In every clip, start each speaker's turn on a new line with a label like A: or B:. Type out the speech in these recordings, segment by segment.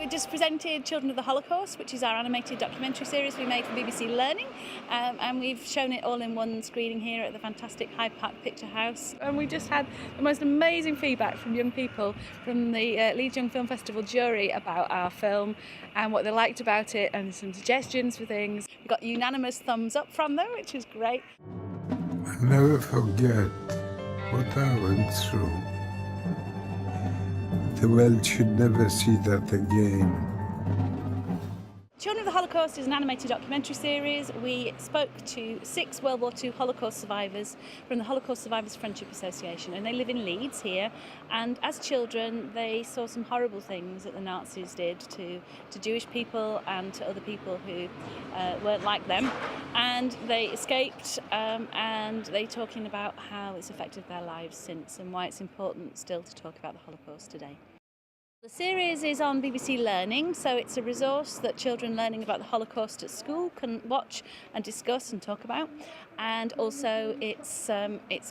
A: just presented Children of the Holocaust, which is our animated documentary series we made for BBC Learning, and we've shown it all in one screening here at the fantastic Hyde Picture House. And we just had the most amazing feedback from young people from the Leeds Young Film Festival jury about our film and what they liked about it, and some suggestions for things. We got unanimous thumbs up from them, which is great.
B: I'll never forget what I went through. The world should never see that again.
A: Children of the Holocaust is an animated documentary series. We spoke to 6 World War II Holocaust survivors from the Holocaust Survivors Friendship Association, and they live in Leeds here. And as children, they saw some horrible things that the Nazis did to Jewish people and to other people who weren't like them. And they escaped, and they're talking about how it's affected their lives since and why it's important still to talk about the Holocaust today. The series is on BBC Learning, so it's a resource that children learning about the Holocaust at school can watch and discuss and talk about. And also it's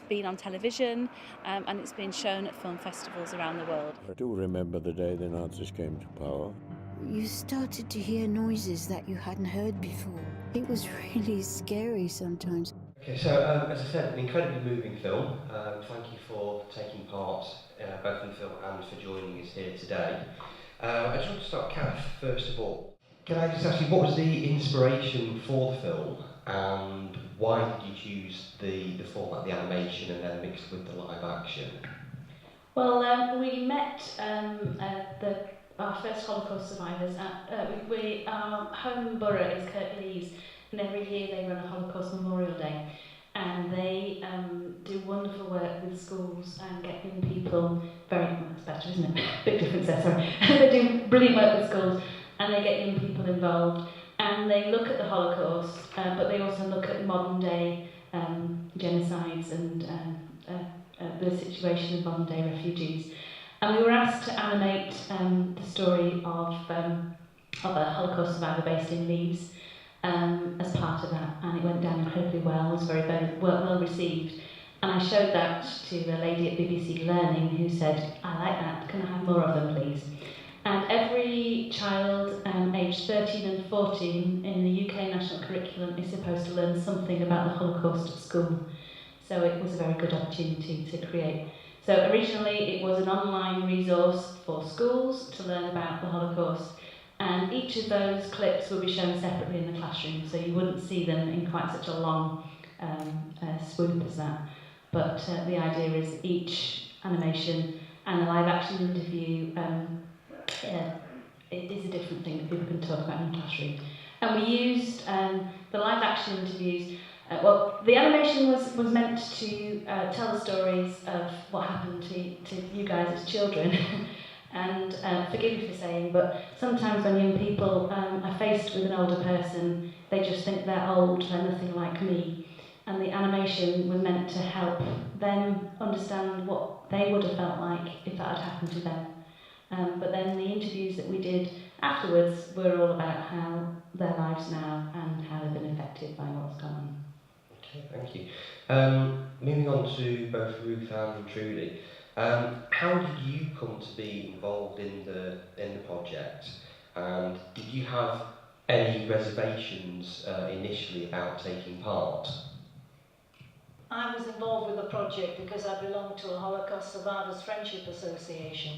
A: been on television, and it's been shown at film festivals around the world.
C: I do remember the day the Nazis came to power.
D: You started to hear noises that you hadn't heard before. It was really scary sometimes.
E: Okay, so as I said, an incredibly moving film. Thank you for taking part both in the film and for joining us here today. I just want to start, Kath, first of all. Can I just ask you, what was the inspiration for the film, and why did you choose the format, the animation, and then mixed with the live action?
F: Well, we met our first Holocaust survivors at our home borough is Leeds, and every year they run a Holocaust Memorial Day, and they do wonderful work with schools and get young people that's better, isn't it? Big difference there, sorry. They do brilliant work with schools, and they get young people involved, and they look at the Holocaust, but they also look at modern day genocides and the situation of modern day refugees. And we were asked to animate the story of a Holocaust survivor based in Leeds as part of that, and it went down incredibly well. It was very, very well received. And I showed that to the lady at BBC Learning, who said, "I like that, can I have more of them, please?" And every child aged 13 and 14 in the UK national curriculum is supposed to learn something about the Holocaust at school. So it was a very good opportunity to create. So originally it was an online resource for schools to learn about the Holocaust, and each of those clips will be shown separately in the classroom, so you wouldn't see them in quite such a long swoop as that. But the idea is each animation and a live action interview it is a different thing that people can talk about in the classroom. And we used the live action interviews. The animation was meant to tell the stories of what happened to you guys as children. And forgive me for saying, but sometimes when young people are faced with an older person, they just think they're old, they're nothing like me. And the animation was meant to help them understand what they would have felt like if that had happened to them. But then the interviews that we did afterwards were all about how their lives now and how they've been affected by what's gone on.
E: Okay, thank you. Moving on to both Ruth and Trudy. How did you come to be involved in the project? And did you have any reservations initially about taking part?
G: I was involved with the project because I belong to a Holocaust Survivors Friendship Association.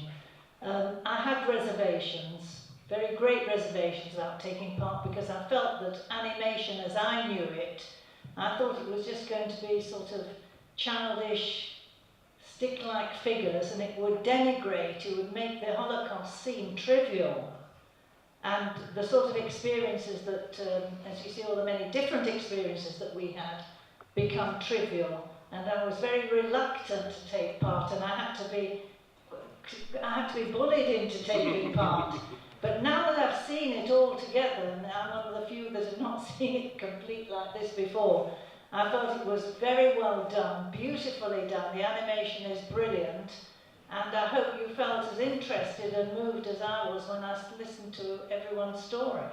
G: I had reservations, very great reservations about taking part, because I felt that animation as I knew it, I thought it was just going to be sort of childish, stick-like figures, and it would denigrate, it would make the Holocaust seem trivial. And the sort of experiences that, as you see, all the many different experiences that we had, become trivial. And I was very reluctant to take part, and I had to be bullied into taking part. But now that I've seen it all together, and I'm one of the few that have not seen it complete like this before, I thought it was very well done, beautifully done. The animation is brilliant, and I hope you felt as interested and moved as I was when I listened to everyone's story.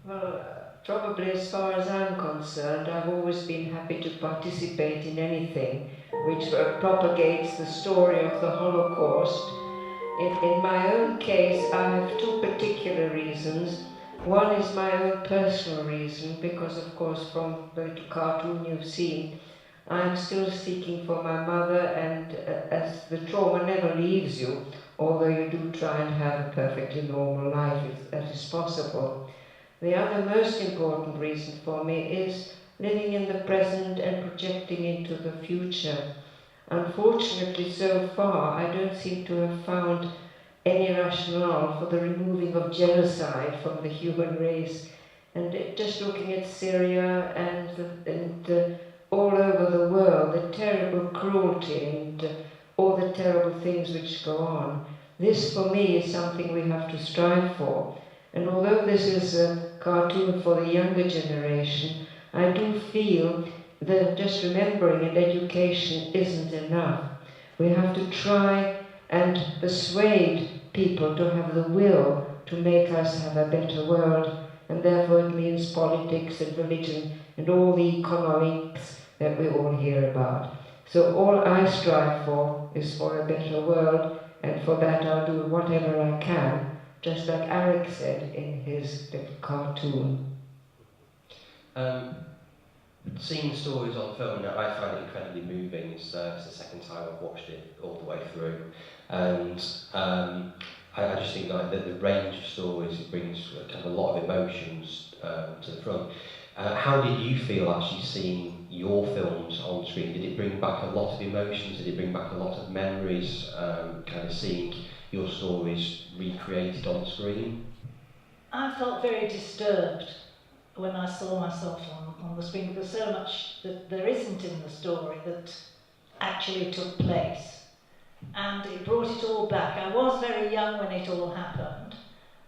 H: Well, probably as far as I'm concerned, I've always been happy to participate in anything which propagates the story of the Holocaust In my own case, I have two particular reasons. One is my own personal reason, because of course from the little cartoon you've seen, I'm still seeking for my mother, and as the trauma never leaves you, although you do try and have a perfectly normal life if that is possible. The other most important reason for me is living in the present and projecting into the future. Unfortunately, so far, I don't seem to have found any rationale for the removing of genocide from the human race. And just looking at Syria and all over the world, the terrible cruelty and all the terrible things which go on. This, for me, is something we have to strive for. And although this is a cartoon for the younger generation, I do feel that just remembering and education isn't enough. We have to try and persuade people to have the will to make us have a better world, and therefore it means politics and religion and all the economics that we all hear about. So all I strive for is for a better world, and for that I'll do whatever I can, just like Eric said in his little cartoon.
E: Seeing the stories on film, I find it incredibly moving. It's the second time I've watched it all the way through, and I just think like the range of stories, it brings kind of a lot of emotions to the front. How did you feel actually seeing your films on screen? Did it bring back a lot of emotions? Did it bring back a lot of memories? Kind of seeing your stories recreated on screen?
G: I felt very disturbed when I saw myself on the screen, because so much that there isn't in the story that actually took place. And it brought it all back. I was very young when it all happened,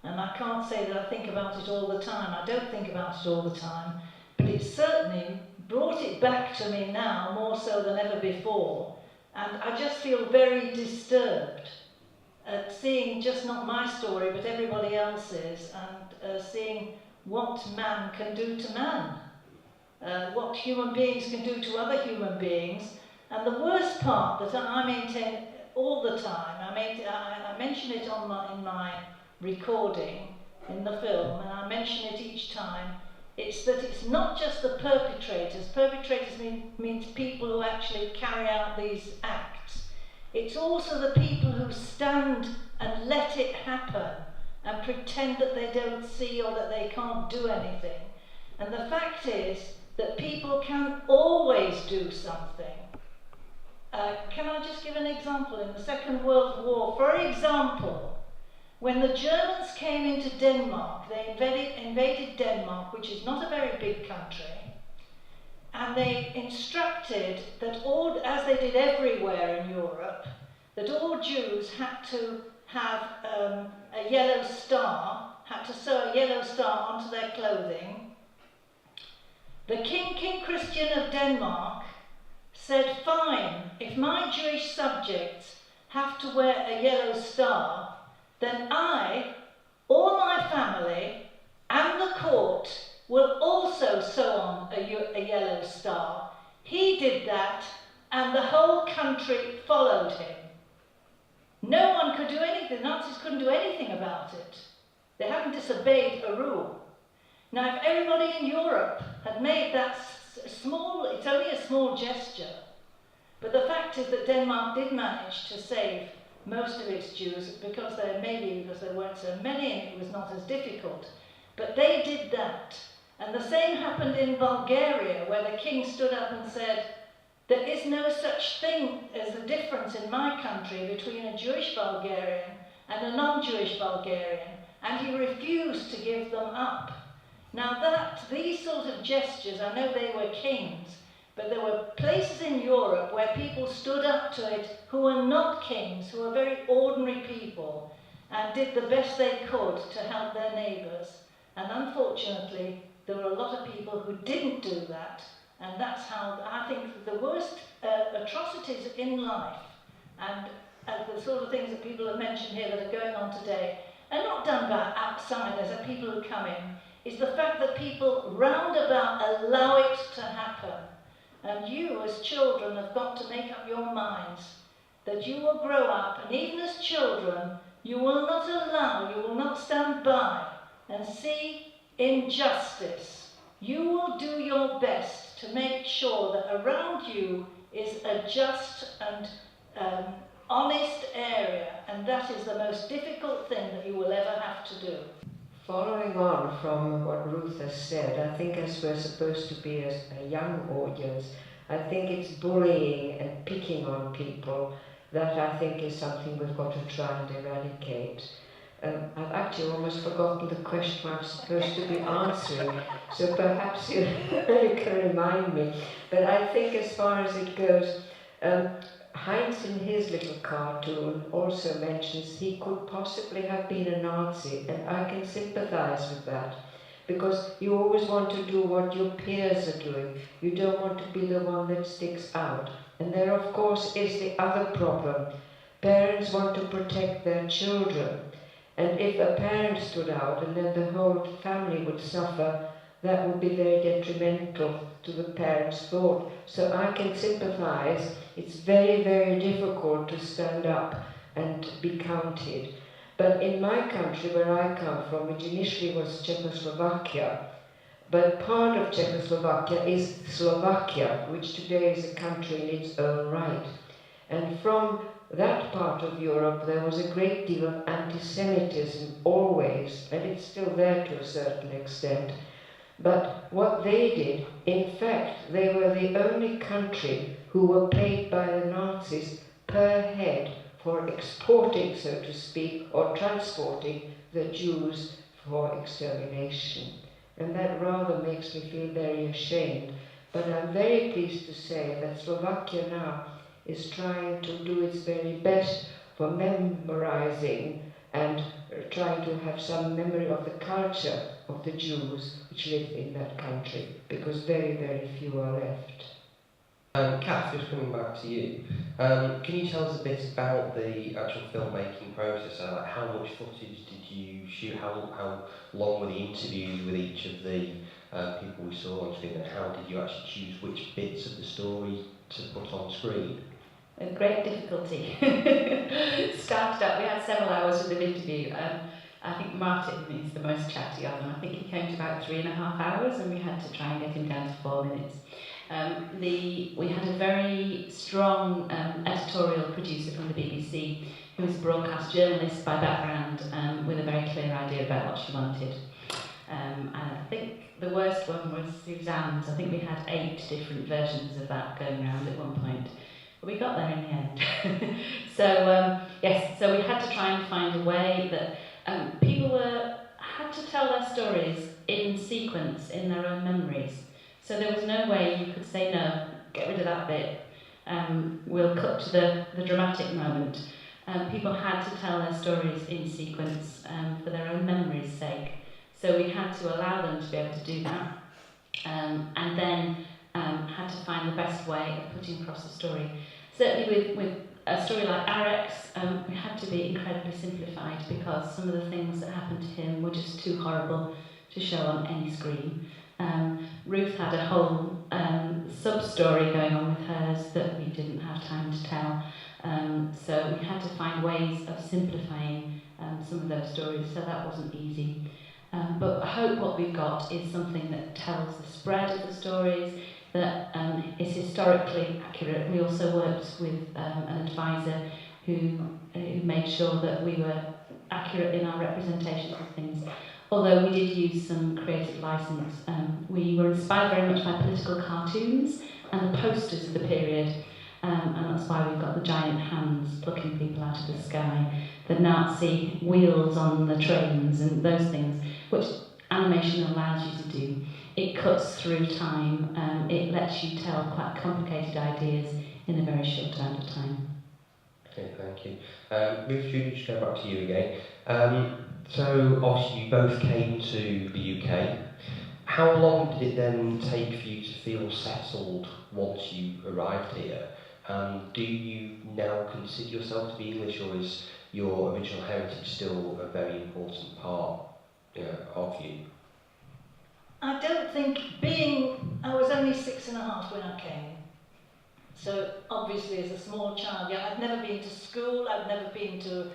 G: and I can't say that I think about it all the time. I don't think about it all the time, but it certainly brought it back to me now, more so than ever before. And I just feel very disturbed at seeing just not my story, but everybody else's, and seeing what man can do to man, what human beings can do to other human beings. And the worst part that I maintain all the time, I mention it in my recording in the film, and I mention it each time, it's that it's not just the perpetrators. Perpetrators means people who actually carry out these acts. It's also the people who stand and let it happen and pretend that they don't see or that they can't do anything. And the fact is that people can always do something. Can I just give an example? In the Second World War, for example, when the Germans came into Denmark, they invaded Denmark, which is not a very big country, and they instructed that all, as they did everywhere in Europe, that all Jews had to have a yellow star, had to sew a yellow star onto their clothing. The King Christian of Denmark said, fine, if my Jewish subjects have to wear a yellow star, then I, all my family, and the court will also sew on a yellow star. He did that, and the whole country followed him. No one could do anything. The Nazis couldn't do anything about it. They hadn't disobeyed a rule. Now, if everybody in Europe had made that small, it's only a small gesture, but the fact is that Denmark did manage to save most of its Jews, because there weren't so many and it was not as difficult. But they did that. And the same happened in Bulgaria, where the king stood up and said, there is no such thing as a difference in my country between a Jewish Bulgarian and a non-Jewish Bulgarian, and he refused to give them up. Now these sort of gestures, I know they were kings, but there were places in Europe where people stood up to it who were not kings, who were very ordinary people, and did the best they could to help their neighbours. And unfortunately, there were a lot of people who didn't do that, and that's how I think the worst atrocities in life, and the sort of things that people have mentioned here that are going on today, are not done by outsiders and people who come in. Is the fact that people roundabout allow it to happen. And you, as children, have got to make up your minds that you will grow up, and even as children, You will not allow, you will not stand by and see injustice. You will do your best to make sure that around you is a just and honest area, and that is the most difficult thing that you will ever have to do.
H: Following on from what Ruth has said, I think as we're supposed to be a young audience, I think it's bullying and picking on people that I think is something we've got to try and eradicate. I've actually almost forgotten the question I'm supposed to be answering, so perhaps you, you can remind me. But I think as far as it goes, Hyde in his little cartoon also mentions he could possibly have been a Nazi, and I can sympathize with that, because you always want to do what your peers are doing. You don't want to be the one that sticks out. And there, of course, is the other problem. Parents want to protect their children. And if a parent stood out and then the whole family would suffer, that would be very detrimental to the parent's thought. So I can sympathize. It's very, very difficult to stand up and be counted. But in my country, where I come from, which initially was Czechoslovakia, but part of Czechoslovakia is Slovakia, which today is a country in its own right. And from that part of Europe, there was a great deal of anti-Semitism always, and it's still there to a certain extent. But what they did, in fact, they were the only country who were paid by the Nazis per head for exporting, so to speak, or transporting the Jews for extermination. And that rather makes me feel very ashamed. But I'm very pleased to say that Slovakia now is trying to do its very best for memorizing and trying to have some memory of the culture of the Jews which live in that country, because very, very few are left.
E: Kath, just coming back to you, can you tell us a bit about the actual filmmaking process? How much footage did you shoot? How long were the interviews with each of the people we saw on screen, and how did you actually choose which bits of the story to put on screen?
F: With great difficulty. Started up, we had several hours of an interview. I think Martin is the most chatty of them. I think he came to about 3.5 hours, and we had to try and get him down to 4 minutes. We had a very strong editorial producer from the BBC, who was a broadcast journalist by background, with a very clear idea about what she wanted. And I think the worst one was Suzanne's. I think we had 8 different versions of that going around at one point. But we got there in the end. Yes, so we had to try and find a way that people had to tell their stories in sequence, in their own memories. So there was no way you could say, no, get rid of that bit, we'll cut to the dramatic moment. People had to tell their stories in sequence for their own memory's sake. So we had to allow them to be able to do that, and then had to find the best way of putting across the story. Certainly with a story like Arex, we had to be incredibly simplified, because some of the things that happened to him were just too horrible to show on any screen. Ruth had a whole sub-story going on with hers that we didn't have time to tell. So we had to find ways of simplifying some of those stories, so that wasn't easy. But I hope what we've got is something that tells the spread of the stories, that is historically accurate. We also worked with an advisor who made sure that we were accurate in our representations of things. Although we did use some creative license, we were inspired very much by political cartoons and the posters of the period, and that's why we've got the giant hands plucking people out of the sky, the Nazi wheels on the trains and those things, which animation allows you to do. It cuts through time, it lets you tell quite complicated ideas in a very short amount of time.
E: Okay, thank you. Ruth, Judy, just go back to you again. So obviously you both came to the UK. How long did it then take for you to feel settled once you arrived here? Do you now consider yourself to be English, or is your original heritage still a very important part of you?
G: I don't think I was only 6.5 when I came. So obviously as a small child, I'd never been to school, I'd never been to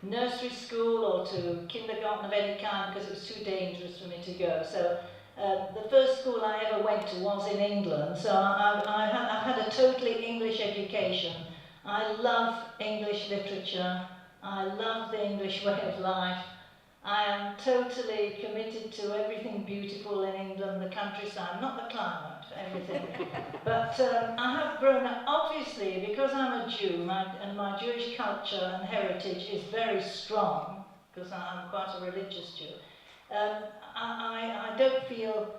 G: nursery school or to kindergarten of any kind because it was too dangerous for me to go. So the first school I ever went to was in England, so I've had a totally English education. I love English literature, I love the English way of life. I am totally committed to everything beautiful in England, the countryside, not the climate, everything. But I have grown up, obviously, because I'm a Jew, and my Jewish culture and heritage is very strong, because I'm quite a religious Jew. I don't feel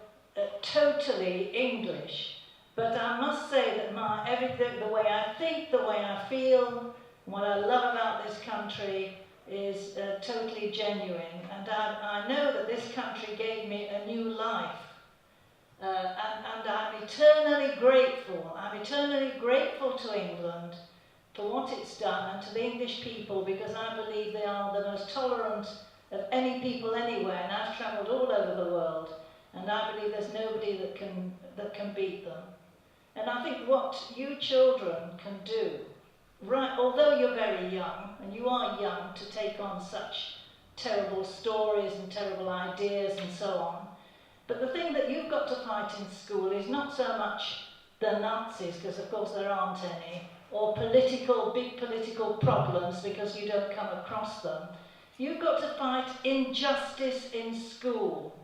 G: totally English, but I must say that everything, the way I think, the way I feel, what I love about this country is totally genuine, and I know that this country gave me a new life, and I'm eternally grateful. I'm eternally grateful to England for what it's done, and to the English people, because I believe they are the most tolerant of any people anywhere, and I've travelled all over the world, and I believe there's nobody that can beat them. And I think what you children can do, right, although you're very young, and you are young to take on such terrible stories and terrible ideas and so on, but the thing that you've got to fight in school is not so much the Nazis, because of course there aren't any, or big political problems, because you don't come across them. You've got to fight injustice in school.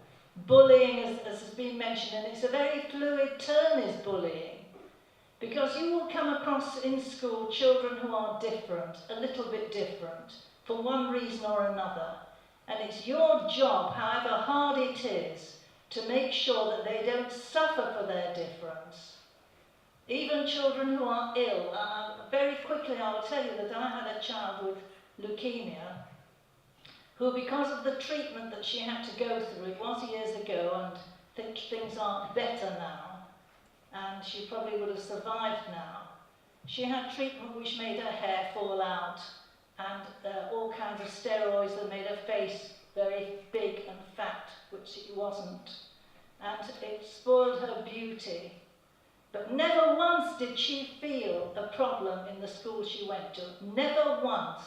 G: Bullying, as has been mentioned, and it's a very fluid term, is bullying. Because you will come across in school children who are different, a little bit different, for one reason or another. And it's your job, however hard it is, to make sure that they don't suffer for their difference. Even children who are ill. Very quickly I will tell you that I had a child with leukemia who, because of the treatment that she had to go through, it was years ago, and things aren't better now, and she probably would have survived now. She had treatment which made her hair fall out, and all kinds of steroids that made her face very big and fat, which it wasn't. And it spoiled her beauty. But never once did she feel a problem in the school she went to. Never once.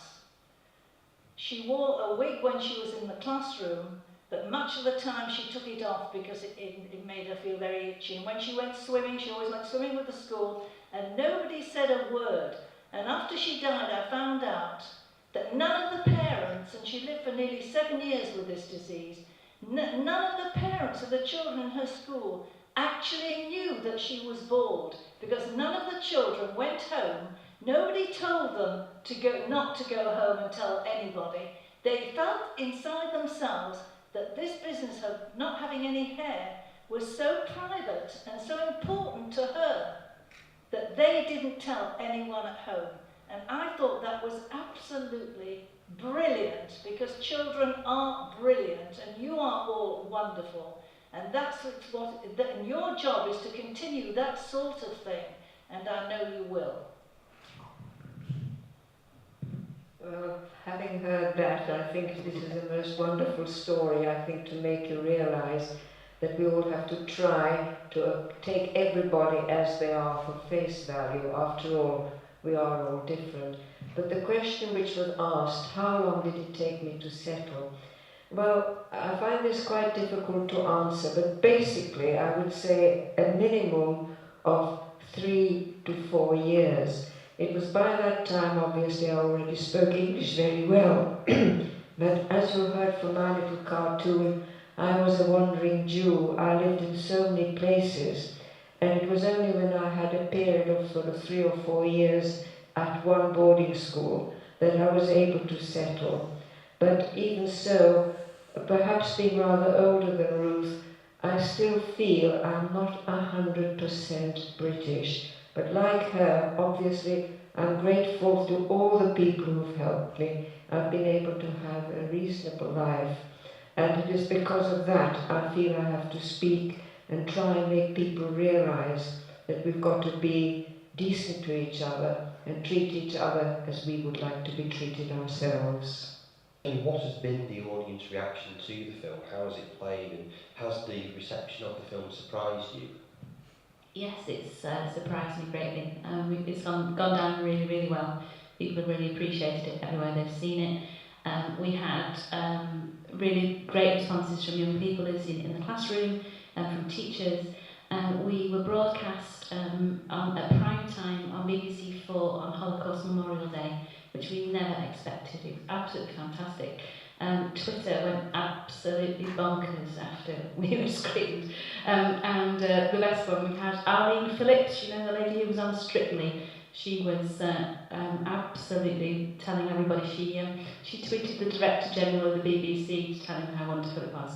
G: She wore a wig when she was in the classroom, but much of the time she took it off because it made her feel very itchy. And when she went swimming, she always went swimming with the school, and nobody said a word. And after she died, I found out that none of the parents, and she lived for nearly 7 years with this disease, none of the parents of the children in her school actually knew that she was bald, because none of the children went home. Nobody told them not to go home and tell anybody. They felt inside themselves that this business of not having any hair was so private and so important to her that they didn't tell anyone at home. And I thought that was absolutely brilliant, because children are brilliant and you are all wonderful. And and your job is to continue that sort of thing, and I know you will.
H: Well, having heard that, I think this is a most wonderful story, I think, to make you realize that we all have to try to take everybody as they are for face value. After all, we are all different. But the question which was asked, how long did it take me to settle? Well, I find this quite difficult to answer, but basically I would say a minimum of 3 to 4 years. It was by that time, obviously, I already spoke English very well. But as you heard from my little cartoon, I was a wandering Jew. I lived in so many places, and it was only when I had a period of sort of 3 or 4 years at one boarding school that I was able to settle. But even so, perhaps being rather older than Ruth, I still feel I'm not 100% British. But like her, obviously, I'm grateful to all the people who've helped me. I've been able to have a reasonable life. And it is because of that I feel I have to speak and try and make people realize that we've got to be decent to each other and treat each other as we would like to be treated ourselves.
E: And what has been the audience reaction to the film? How has it played, and has the reception of the film surprised you?
F: Yes, it's surprised me greatly. It's gone down really, really well. People have really appreciated it everywhere they've seen it. We had really great responses from young people in the classroom and from teachers. We were broadcast at prime time on BBC4 on Holocaust Memorial Day, which we never expected. It was absolutely fantastic. Twitter went absolutely bonkers after we were screened. And the best one, we had Arlene Phillips, you know, the lady who was on Strictly. She was absolutely telling everybody. She tweeted the Director General of the BBC telling her how wonderful it was.